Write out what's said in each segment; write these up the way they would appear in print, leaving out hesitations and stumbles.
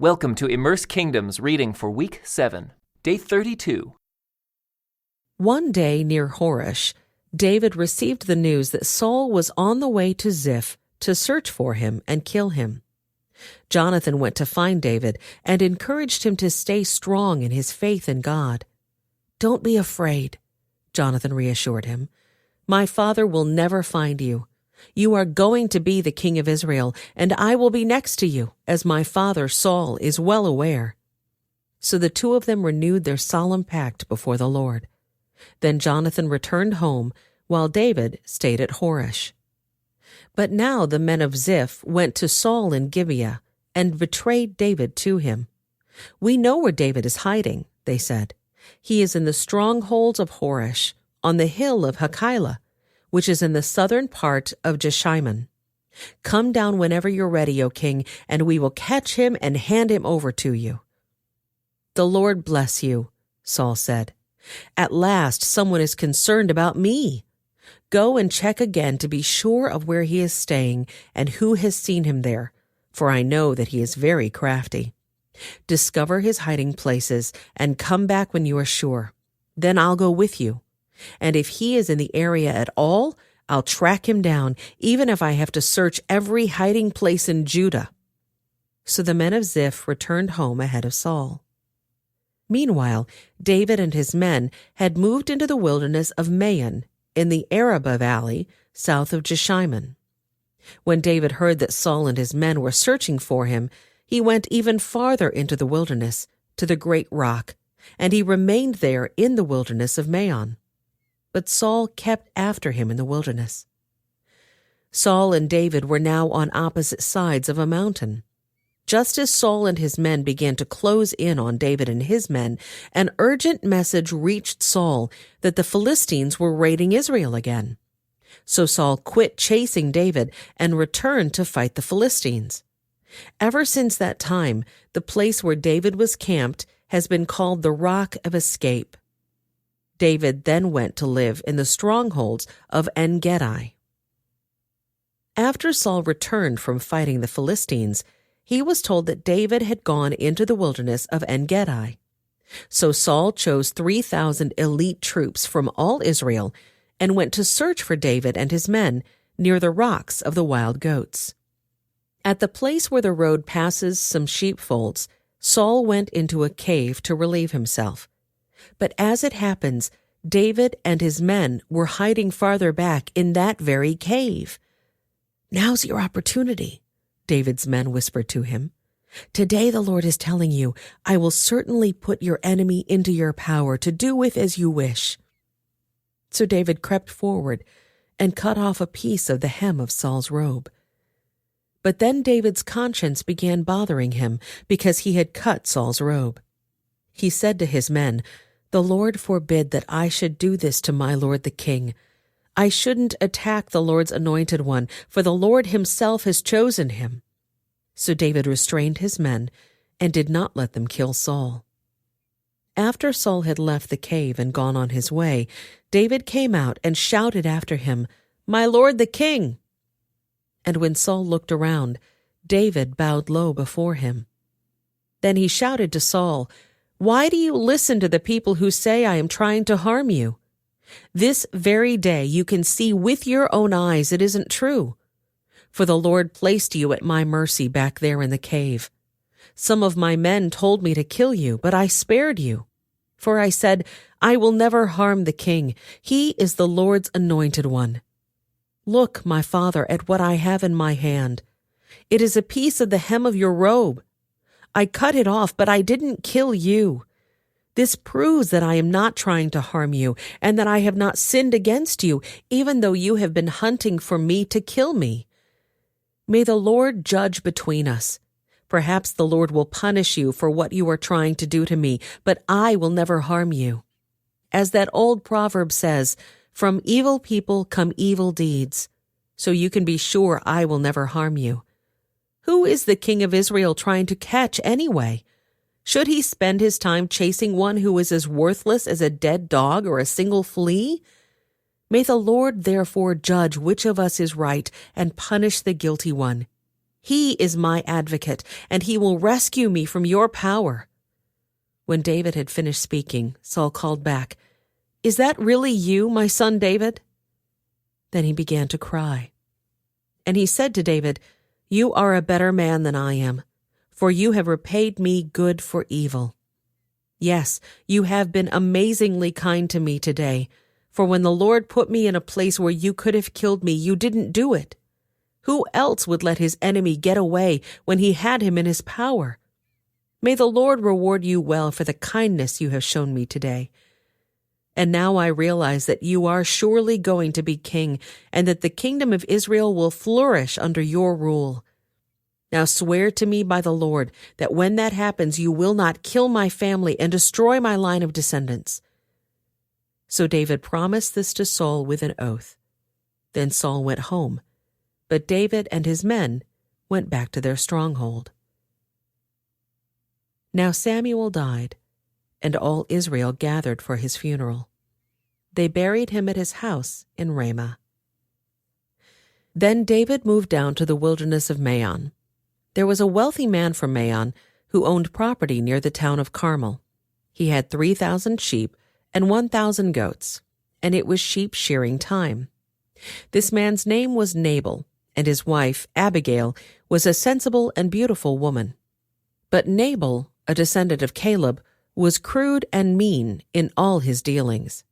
Welcome to Immerse Kingdom's reading for Week 7, Day 32. One day near Horesh, David received the news that Saul was on the way to Ziph to search for him and kill him. Jonathan went to find David and encouraged him to stay strong in his faith in God. "Don't be afraid," Jonathan reassured him. "My father will never find you. You are going to be the king of Israel, and I will be next to you, as my father Saul is well aware." So the two of them renewed their solemn pact before the Lord. Then Jonathan returned home, while David stayed at Horesh. But now the men of Ziph went to Saul in Gibeah and betrayed David to him. "We know where David is hiding," they said. "He is in the strongholds of Horesh, on the hill of Hachilah, which is in the southern part of Jeshimon. Come down whenever you're ready, O king, and we will catch him and hand him over to you." "The Lord bless you," Saul said. "At last someone is concerned about me. Go and check again to be sure of where he is staying and who has seen him there, for I know that he is very crafty. Discover his hiding places and come back when you are sure. Then I'll go with you. And if he is in the area at all, I'll track him down, even if I have to search every hiding place in Judah." So the men of Ziph returned home ahead of Saul. Meanwhile, David and his men had moved into the wilderness of Maon in the Arabah Valley, south of Jeshimon. When David heard that Saul and his men were searching for him, he went even farther into the wilderness, to the great rock, and he remained there in the wilderness of Maon. But Saul kept after him in the wilderness. Saul and David were now on opposite sides of a mountain. Just as Saul and his men began to close in on David and his men, an urgent message reached Saul that the Philistines were raiding Israel again. So Saul quit chasing David and returned to fight the Philistines. Ever since that time, the place where David was camped has been called the Rock of Escape. David then went to live in the strongholds of En-Gedi. After Saul returned from fighting the Philistines, he was told that David had gone into the wilderness of En-Gedi. So Saul chose 3,000 elite troops from all Israel and went to search for David and his men near the rocks of the wild goats. At the place where the road passes some sheepfolds, Saul went into a cave to relieve himself. But as it happens, David and his men were hiding farther back in that very cave. "Now's your opportunity," David's men whispered to him. "Today the Lord is telling you, I will certainly put your enemy into your power to do with as you wish." So David crept forward and cut off a piece of the hem of Saul's robe. But then David's conscience began bothering him because he had cut Saul's robe. He said to his men, "The Lord forbid that I should do this to my lord the king. I shouldn't attack the Lord's anointed one, for the Lord himself has chosen him." So David restrained his men and did not let them kill Saul. After Saul had left the cave and gone on his way, David came out and shouted after him, "My lord the king!" And when Saul looked around, David bowed low before him. Then he shouted to Saul, "Why do you listen to the people who say I am trying to harm you? This very day you can see with your own eyes it isn't true. For the Lord placed you at my mercy back there in the cave. Some of my men told me to kill you, but I spared you. For I said, I will never harm the king. He is the Lord's anointed one. Look, my father, at what I have in my hand. It is a piece of the hem of your robe. I cut it off, but I didn't kill you. This proves that I am not trying to harm you, and that I have not sinned against you, even though you have been hunting for me to kill me. May the Lord judge between us. Perhaps the Lord will punish you for what you are trying to do to me, but I will never harm you. As that old proverb says, from evil people come evil deeds. So you can be sure I will never harm you. Who is the king of Israel trying to catch anyway? Should he spend his time chasing one who is as worthless as a dead dog or a single flea? May the Lord therefore judge which of us is right and punish the guilty one. He is my advocate, and he will rescue me from your power." When David had finished speaking, Saul called back, "Is that really you, my son David?" Then he began to cry. And he said to David, "You are a better man than I am, for you have repaid me good for evil. Yes, you have been amazingly kind to me today, for when the Lord put me in a place where you could have killed me, you didn't do it. Who else would let his enemy get away when he had him in his power? May the Lord reward you well for the kindness you have shown me today. And now I realize that you are surely going to be king, and that the kingdom of Israel will flourish under your rule. Now swear to me by the Lord that when that happens you will not kill my family and destroy my line of descendants." So David promised this to Saul with an oath. Then Saul went home, but David and his men went back to their stronghold. Now Samuel died, and all Israel gathered for his funeral. They buried him at his house in Ramah. Then David moved down to the wilderness of Maon. There was a wealthy man from Maon who owned property near the town of Carmel. He had 3,000 sheep and 1,000 goats, and it was sheep shearing time. This man's name was Nabal, and his wife, Abigail, was a sensible and beautiful woman. But Nabal, a descendant of Caleb, was crude and mean in all his dealings.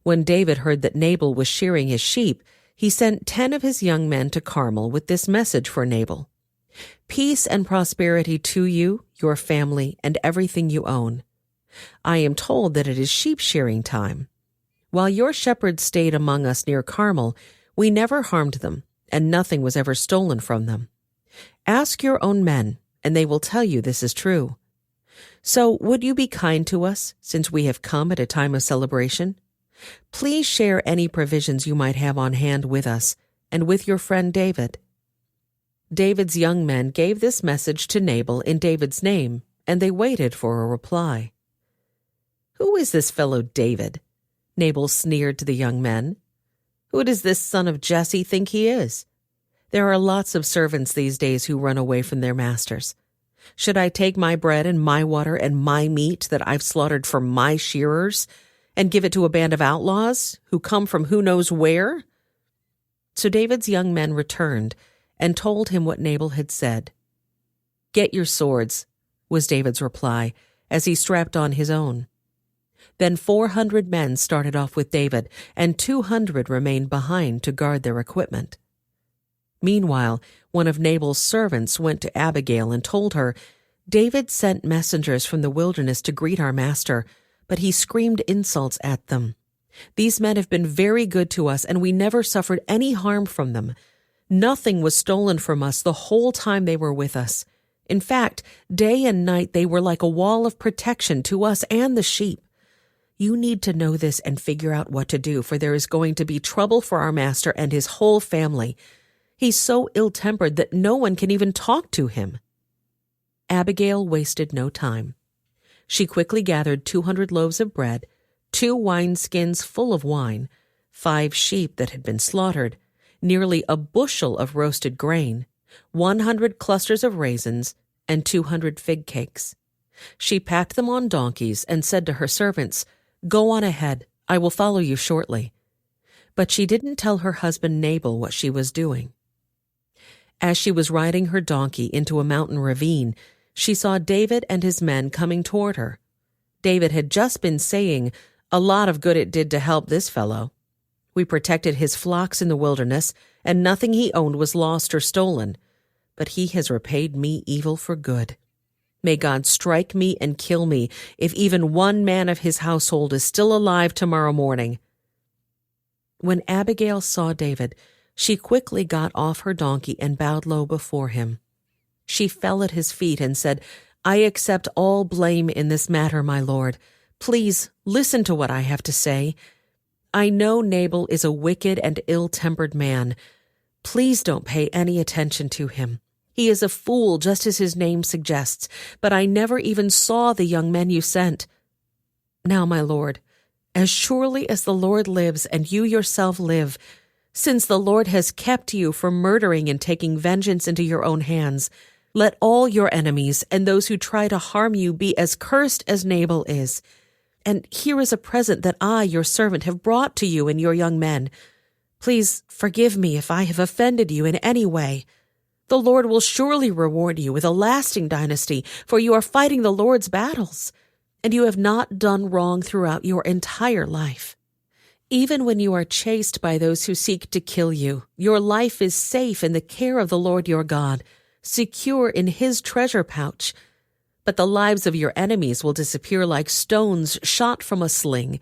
When David heard that Nabal was shearing his sheep, he sent 10 of his young men to Carmel with this message for Nabal: "Peace and prosperity to you, your family, and everything you own. I am told that it is sheep shearing time. While your shepherds stayed among us near Carmel, we never harmed them, and nothing was ever stolen from them. Ask your own men, and they will tell you this is true. So would you be kind to us, since we have come at a time of celebration? Please share any provisions you might have on hand with us, and with your friend David." David's young men gave this message to Nabal in David's name, and they waited for a reply. "Who is this fellow David?" Nabal sneered to the young men. "Who does this son of Jesse think he is? There are lots of servants these days who run away from their masters. Should I take my bread and my water and my meat that I've slaughtered for my shearers and give it to a band of outlaws who come from who knows where?" So David's young men returned and told him what Nabal had said. "Get your swords," was David's reply, as he strapped on his own. Then 400 men started off with David, and 200 remained behind to guard their equipment. Meanwhile, one of Nabal's servants went to Abigail and told her, "David sent messengers from the wilderness to greet our master, but he screamed insults at them. These men have been very good to us, and we never suffered any harm from them. Nothing was stolen from us the whole time they were with us. In fact, day and night they were like a wall of protection to us and the sheep. You need to know this and figure out what to do, for there is going to be trouble for our master and his whole family. He's so ill-tempered that no one can even talk to him." Abigail wasted no time. She quickly gathered 200 loaves of bread, 2 wineskins full of wine, 5 sheep that had been slaughtered, nearly a bushel of roasted grain, 100 clusters of raisins, and 200 fig cakes. She packed them on donkeys and said to her servants, "Go on ahead, I will follow you shortly." But she didn't tell her husband Nabal what she was doing. As she was riding her donkey into a mountain ravine, she saw David and his men coming toward her. David had just been saying, "A lot of good it did to help this fellow. We protected his flocks in the wilderness, and nothing he owned was lost or stolen. But he has repaid me evil for good. May God strike me and kill me if even one man of his household is still alive tomorrow morning." When Abigail saw David, she quickly got off her donkey and bowed low before him. She fell at his feet and said, "I accept all blame in this matter, my lord. Please listen to what I have to say. I know Nabal is a wicked and ill-tempered man. Please don't pay any attention to him. He is a fool, just as his name suggests, but I never even saw the young men you sent. Now, my lord, as surely as the Lord lives and you yourself live, Since the Lord has kept you from murdering and taking vengeance into your own hands, let all your enemies and those who try to harm you be as cursed as Nabal is. And here is a present that I, your servant, have brought to you and your young men. Please forgive me if I have offended you in any way. The Lord will surely reward you with a lasting dynasty, for you are fighting the Lord's battles, and you have not done wrong throughout your entire life. Even when you are chased by those who seek to kill you, your life is safe in the care of the Lord your God, secure in His treasure pouch. But the lives of your enemies will disappear like stones shot from a sling.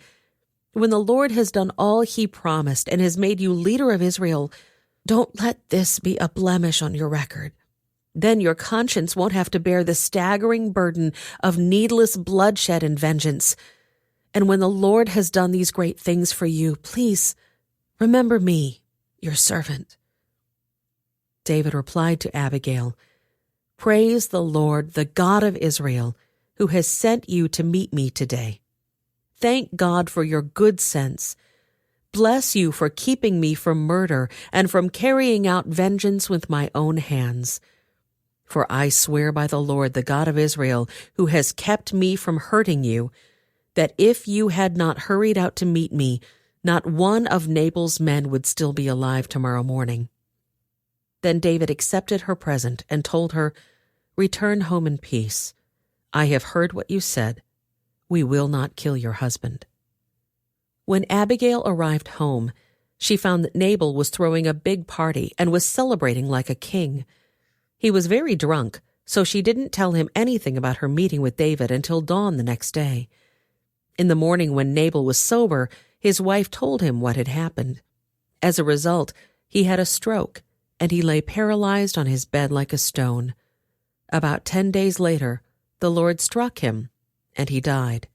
When the Lord has done all He promised and has made you leader of Israel, don't let this be a blemish on your record. Then your conscience won't have to bear the staggering burden of needless bloodshed and vengeance. And when the Lord has done these great things for you, please remember me, your servant." David replied to Abigail, "Praise the Lord, the God of Israel, who has sent you to meet me today. Thank God for your good sense. Bless you for keeping me from murder and from carrying out vengeance with my own hands. For I swear by the Lord, the God of Israel, who has kept me from hurting you, that if you had not hurried out to meet me, not one of Nabal's men would still be alive tomorrow morning." Then David accepted her present and told her, "Return home in peace. I have heard what you said. We will not kill your husband." When Abigail arrived home, she found that Nabal was throwing a big party and was celebrating like a king. He was very drunk, so she didn't tell him anything about her meeting with David until dawn the next day. In the morning, when Nabal was sober, his wife told him what had happened. As a result, he had a stroke, and he lay paralyzed on his bed like a stone. About 10 days later, the Lord struck him, and he died.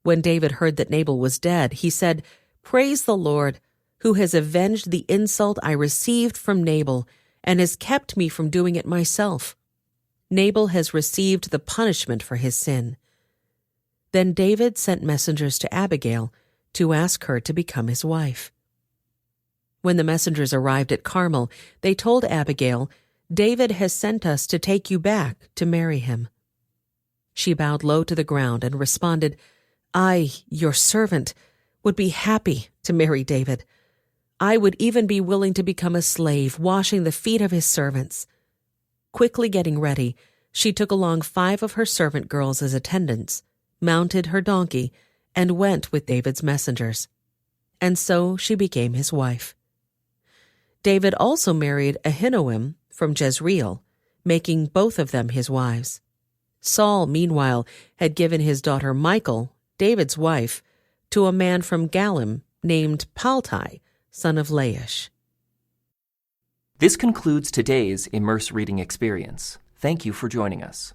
When David heard that Nabal was dead, he said, "Praise the Lord, who has avenged the insult I received from Nabal and has kept me from doing it myself. Nabal has received the punishment for his sin." Then David sent messengers to Abigail to ask her to become his wife. When the messengers arrived at Carmel, they told Abigail, "David has sent us to take you back to marry him." She bowed low to the ground and responded, "I, your servant, would be happy to marry David. I would even be willing to become a slave, washing the feet of his servants." Quickly getting ready, she took along 5 of her servant girls as attendants, mounted her donkey, and went with David's messengers. And so she became his wife. David also married Ahinoam from Jezreel, making both of them his wives. Saul, meanwhile, had given his daughter Michal, David's wife, to a man from Galim named Paltai, son of Laish. This concludes today's Immerse reading experience. Thank you for joining us.